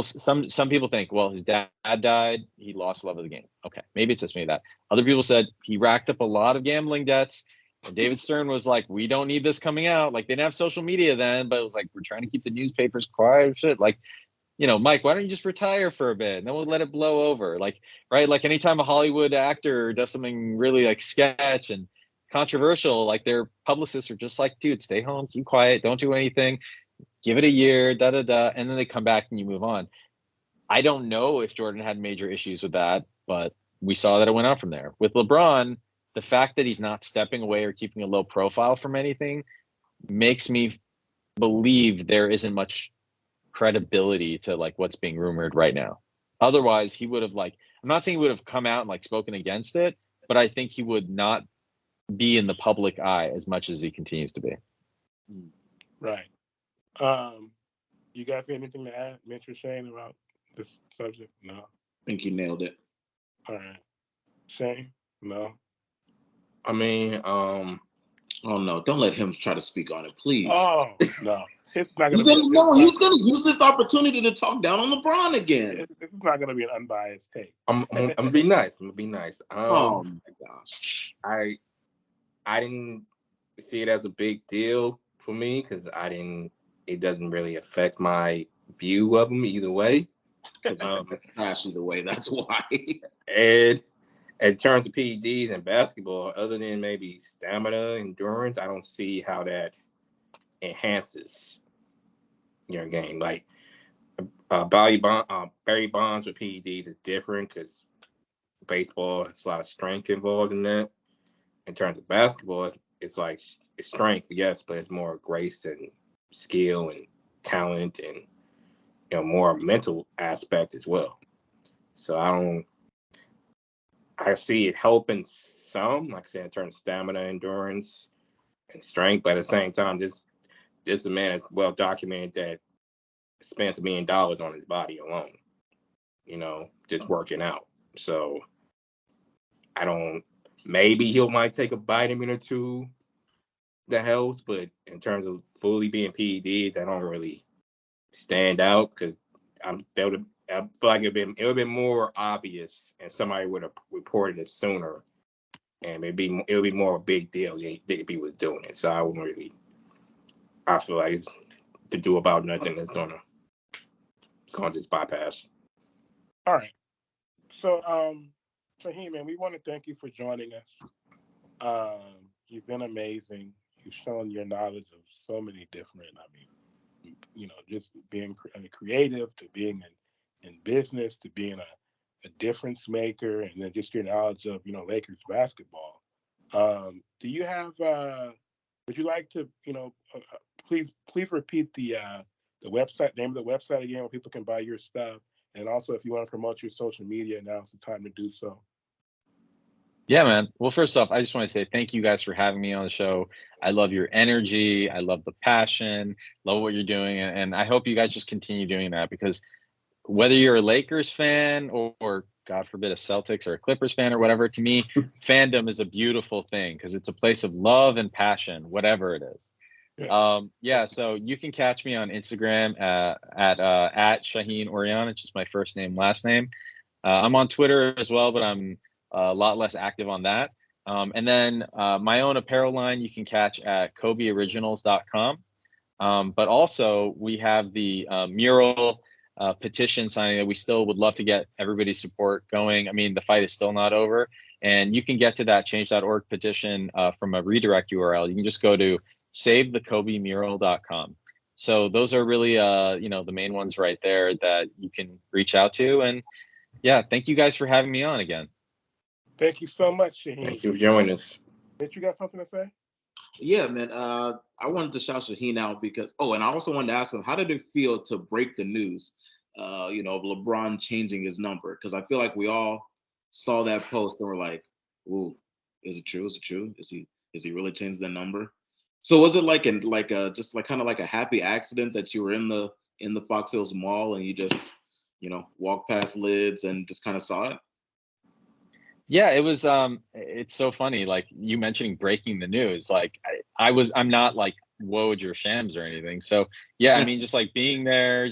some people think, well, his dad died, he lost love of the game. Okay, maybe it's just me that. Other people said he racked up a lot of gambling debts. And David Stern was like, we don't need this coming out. Like they didn't have social media then, but it was like we're trying to keep the newspapers quiet. Shit, like Mike, why don't you just retire for a bit and then we'll let it blow over? Like, right? Like anytime a Hollywood actor does something really like sketch and controversial, like their publicists are just like, dude, stay home, keep quiet, don't do anything, give it a year, da da da, and then they come back and you move on. I don't know if Jordan had major issues with that, but we saw that it went on from there. With LeBron, the fact that he's not stepping away or keeping a low profile from anything makes me believe there isn't much credibility to like what's being rumored right now. Otherwise, he would have I'm not saying he would have come out and like spoken against it, but I think he would not be in the public eye as much as he continues to be. Right. You guys got anything to add, Mitch or Shane, about this subject? No. I think you nailed it. All right. Shane? No. I mean, oh no, don't let him try to speak on it, please. Oh no. It's not he's gonna gonna use this opportunity to talk down on LeBron again. This is not gonna be an unbiased take. I'm gonna be nice. I'm gonna be nice. Oh my gosh. I didn't see it as a big deal for me because it doesn't really affect my view of him either way. Trash either way, that's why. And in terms of PEDs and basketball, other than maybe stamina, endurance, I don't see how that enhances your game. Like Barry Bonds with PEDs is different because baseball has a lot of strength involved in that. In terms of basketball, it's strength, yes, but it's more grace and skill and talent and more mental aspect as well. So I see it helping some, like I said, in terms of stamina, endurance, and strength. But at the same time, this man is well documented that spends $1 million on his body alone, just working out. So maybe he might take a vitamin or two that helps, but in terms of fully being PEDs, I don't really stand out because I feel like it would have been more obvious and somebody would have reported it sooner, and it would be more a big deal if he was doing it. So I feel like it's to do about nothing it's gonna just bypass. All right. So Shahin, man, we want to thank you for joining us. You've been amazing. You've shown your knowledge of so many different, just being creative to being in business to being a difference maker, and then just your knowledge of, Lakers basketball. Do you have, would you like to, please repeat the name of the website again where people can buy your stuff. And also if you want to promote your social media, now's the time to do so. Yeah, man. Well, first off, I just want to say thank you guys for having me on the show. I love your energy. I love the passion, love what you're doing. And I hope you guys just continue doing that, because whether you're a Lakers fan or God forbid a Celtics or a Clippers fan or whatever, to me, fandom is a beautiful thing because it's a place of love and passion, whatever it is. So you can catch me on Instagram at Shahin Ourian. It's just my first name, last name. I'm on Twitter as well, but I'm a lot less active on that. And then my own apparel line you can catch at KO.BEoriginals.com. But also we have the mural petition signing that we still would love to get everybody's support going. I mean, the fight is still not over, and you can get to that change.org petition from a redirect URL. You can just go to savethekobemural.com. So those are really, the main ones right there that you can reach out to. And yeah, thank you guys for having me on again. Thank you so much, Shahin. Thank you for joining us. Did you got something to say? Yeah, man. I wanted to shout Shahin out because, and I also wanted to ask him, how did it feel to break the news, of LeBron changing his number? Because I feel like we all saw that post and were like, "Ooh, is it true? Is it true? Is he really changed the number?" So was it like just like kind of like a happy accident that you were in the Fox Hills Mall and you just walked past lids and just kind of saw it? Yeah, it was it's so funny, like you mentioning breaking the news. Like I'm not like Woj or Shams or anything. So yeah, I mean, just like being there,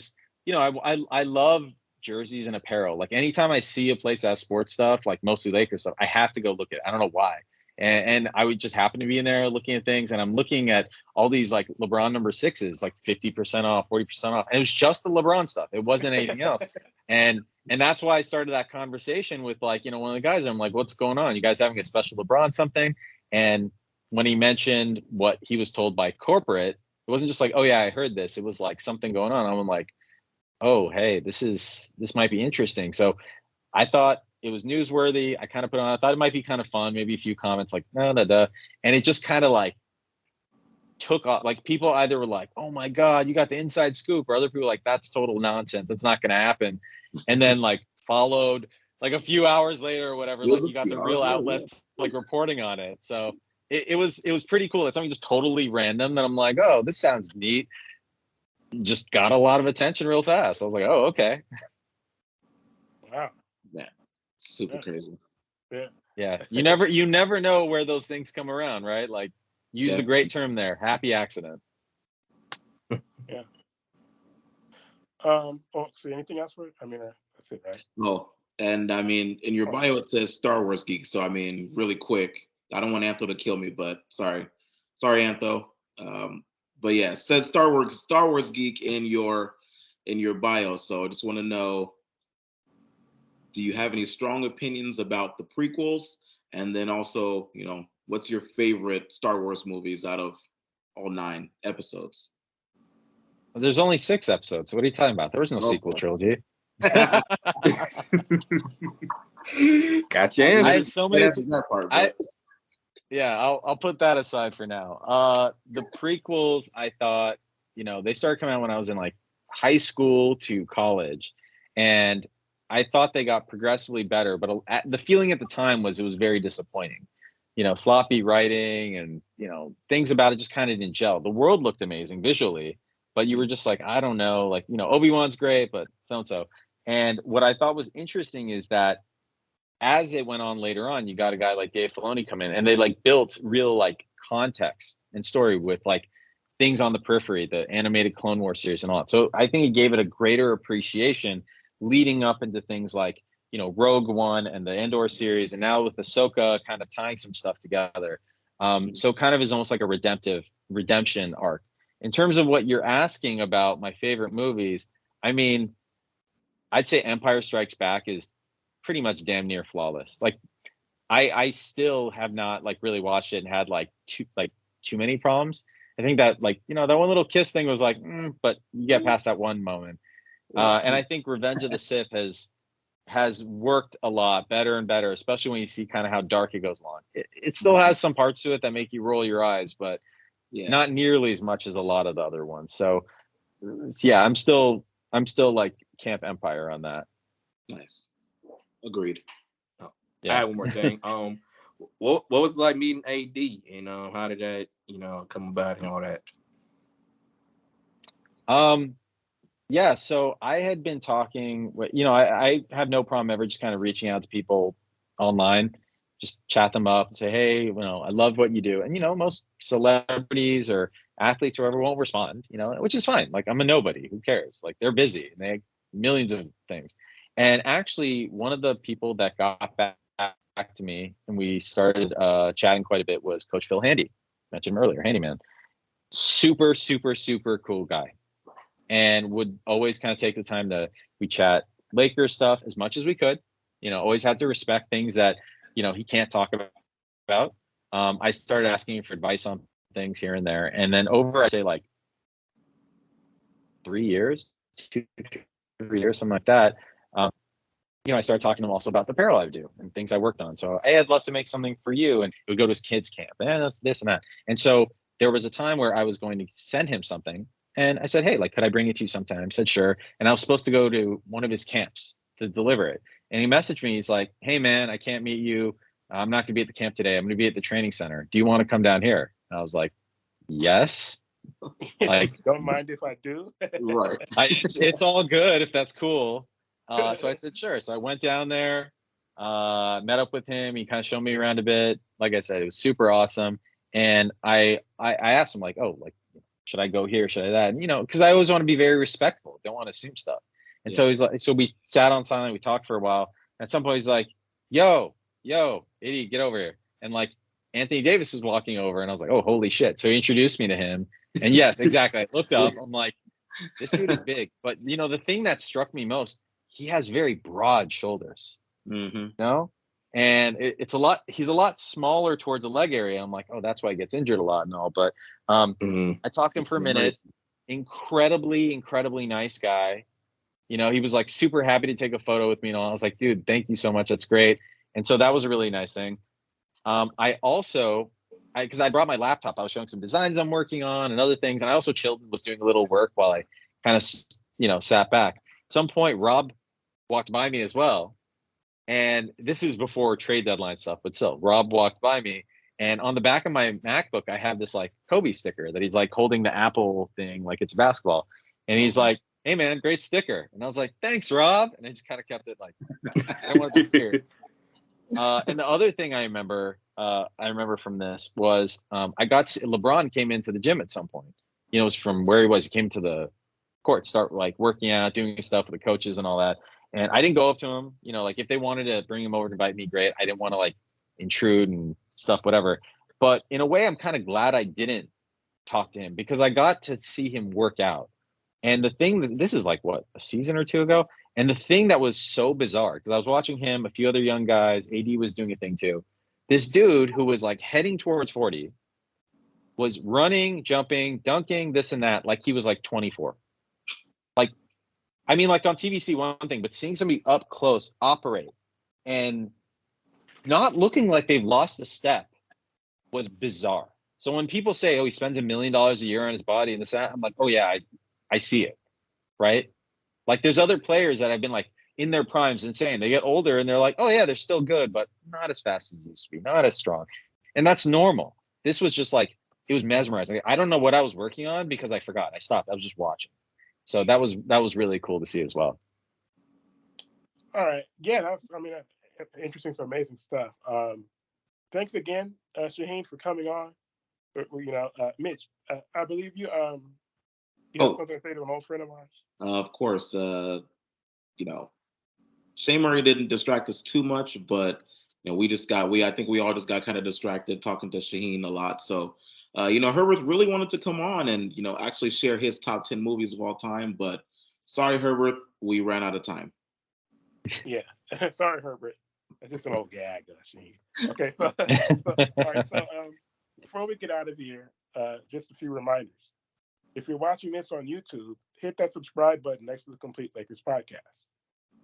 I love jerseys and apparel. Like anytime I see a place that has sports stuff, like mostly Lakers stuff, I have to go look at it. I don't know why. And I would just happen to be in there looking at things, and I'm looking at all these like LeBron number 6s, like 50% off, 40% off. And it was just the LeBron stuff. It wasn't anything else. And that's why I started that conversation with like, one of the guys. I'm like, what's going on? You guys having a special LeBron something? And when he mentioned what he was told by corporate, it wasn't just like, oh yeah, I heard this. It was like something going on. I'm like, oh, hey, this might be interesting. So I thought it was newsworthy. I kind of put on, I thought it might be kind of fun, maybe a few comments like, no, no, duh. And it just kind of like took off. Like people either were like, oh my God, you got the inside scoop, or other people were like, that's total nonsense. That's not going to happen. And then like followed like a few hours later or whatever, like you got the real outlets like reporting on it. So it was pretty cool. It's something just totally random that I'm like, oh, this sounds neat. Just got a lot of attention real fast. I was like, oh, okay. Wow. Yeah. Super crazy. Yeah. You never know where those things come around, right? Like use a great term there. Happy accident. Yeah. So anything else for it? I mean, that's it, right? Oh, and I mean, in your bio it says Star Wars geek. So I mean, really quick, I don't want Antho to kill me, but sorry, Antho. But yeah, it says Star Wars geek in your bio. So I just want to know, do you have any strong opinions about the prequels? And then also, what's your favorite Star Wars movies out of all 9 episodes? There's only 6 episodes. What are you talking about? There was no sequel trilogy. Gotcha. I have so many. That part, but... Yeah, I'll put that aside for now. The prequels, I thought, they started coming out when I was in like high school to college, and I thought they got progressively better. But the feeling at the time was it was very disappointing. Sloppy writing and things about it just kind of didn't gel. The world looked amazing visually, but you were just like, I don't know, like Obi-Wan's great, but so and so. And what I thought was interesting is that as it went on later on, you got a guy like Dave Filoni come in, and they like built real like context and story with like things on the periphery, the animated Clone Wars series and all that. So I think it gave it a greater appreciation leading up into things like, Rogue One and the Andor series, and now with Ahsoka kind of tying some stuff together. So kind of is almost like a redemption arc. In terms of what you're asking about my favorite movies, I mean, I'd say Empire Strikes Back is pretty much damn near flawless. Like I still have not like really watched it and had like too many problems. I think that like, that one little kiss thing was like, but you get past that one moment. And I think Revenge of the Sith has worked a lot better and better, especially when you see kind of how dark it goes along. It still has some parts to it that make you roll your eyes, but not nearly as much as a lot of the other ones. So yeah, I'm still like Camp Empire on that. Nice. Agreed. I have one more thing. What was it like meeting AD? And how did that, come about and all that? Yeah, so I had been talking, I have no problem ever just kind of reaching out to people online, just chat them up and say, hey, I love what you do. And, most celebrities or athletes or whoever won't respond, which is fine. Like I'm a nobody, who cares? Like they're busy and they have millions of things. And actually one of the people that got back to me and we started chatting quite a bit was Coach Phil Handy, mentioned him earlier, Handyman. Super, super, super cool guy. And would always kind of take the time we chat Lakers stuff as much as we could, always had to respect things that, he can't talk about. I started asking him for advice on things here and there. And then over, I'd say like 3 years, 2, 3 years, something like that. I started talking to him also about the apparel I do and things I worked on. So, hey, I'd love to make something for you. And it would go to his kids' camp and that's this and that. And so there was a time where I was going to send him something. And I said, hey, like, could I bring it to you sometime? He said, sure. And I was supposed to go to one of his camps to deliver it. And he messaged me. He's like, hey, man, I can't meet you. I'm not going to be at the camp today. I'm going to be at the training center. Do you want to come down here? And I was like, yes. Like, don't mind if I do. Right. It's all good if that's cool. So I said, sure. So I went down there, met up with him. He kind of showed me around a bit. Like I said, it was super awesome. And I asked him like, oh, like, should I go here? Should I that? And, because I always want to be very respectful. Don't want to assume stuff. And so he's like, so we sat on silent. We talked for a while. At some point, he's like, yo, idiot, get over here. And like, Anthony Davis is walking over, and I was like, oh, holy shit. So he introduced me to him. And yes, exactly. I looked up. I'm like, this dude is big. But, you know, the thing that struck me most, he has very broad shoulders, you know? And it's a lot, he's a lot smaller towards the leg area. I'm like, oh, that's why he gets injured a lot and all. But I talked to him for a minute. Incredibly, incredibly nice guy. You know, he was like super happy to take a photo with me and all. I was like, dude, thank you so much. That's great. And so that was a really nice thing. I also, because I brought my laptop, I was showing some designs I'm working on and other things. And I also chilled and was doing a little work while I kind of, you know, sat back. At some point, Rob walked by me as well. And this is before trade deadline stuff, but still, Rob walked by me. And on the back of my MacBook, I have this like K.O.B.E sticker that he's like holding the Apple thing like it's basketball. And he's like, hey, man, great sticker. And I was like, thanks, Rob. And I just kind of kept it like, I don't want to be weird. And the other thing I remember from this was I got LeBron came into the gym at some point. You know, it was from where he was. He came to the court, start like working out, doing stuff with the coaches and all that. And I didn't go up to him. You know, like if they wanted to bring him over to invite me, great. I didn't want to like intrude and stuff, whatever. But in a way, I'm kind of glad I didn't talk to him because I got to see him work out. And the thing that this is like what, a season or two ago. And the thing that was so bizarre, because I was watching him, a few other young guys, AD was doing a thing too. This dude who was like heading towards 40 was running, jumping, dunking, this and that, like he was like 24. Like, I mean, like on TVC, one thing, but seeing somebody up close operate and not looking like they've lost a step was bizarre. So when people say, oh, he spends $1 million a year on his body and this, that, I'm like, oh yeah, I see it, right? Like there's other players that have been like in their primes insane. They get older and they're like, oh yeah, they're still good, but not as fast as used to be, not as strong. And that's normal. This was just like, it was mesmerizing. I don't know what I was working on because I forgot. I stopped. I was just watching. So that was really cool to see as well. All right. Yeah, that's, I mean, interesting, some amazing stuff. Thanks again, Shahin, for coming on. You know, Mitch, I believe you have something to say to an old friend of ours? Of course. You know, Shane Murray didn't distract us too much, but you know, I think we all just got kind of distracted talking to Shahin a lot. So, you know, Herbert really wanted to come on and, you know, actually share his top 10 movies of all time. But sorry, Herbert, we ran out of time. Yeah. Sorry, Herbert. That's just an old gag, Shahin. Okay, so all right, so before we get out of here, just a few reminders. If you're watching this on YouTube, hit that subscribe button next to the Complete Lakers podcast.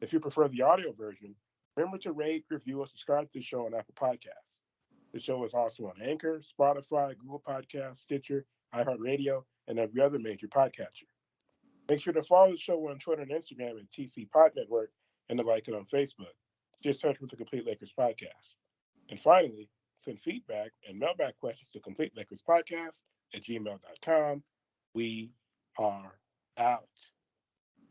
If you prefer the audio version, remember to rate, review, or subscribe to the show on Apple Podcasts. The show is also on Anchor, Spotify, Google Podcasts, Stitcher, iHeartRadio, and every other major podcatcher. Make sure to follow the show on Twitter and Instagram at TC Pod Network and to like it on Facebook. Just search for the Complete Lakers podcast. And finally, send feedback and mailbag questions to Complete Lakers Podcast at gmail.com. We are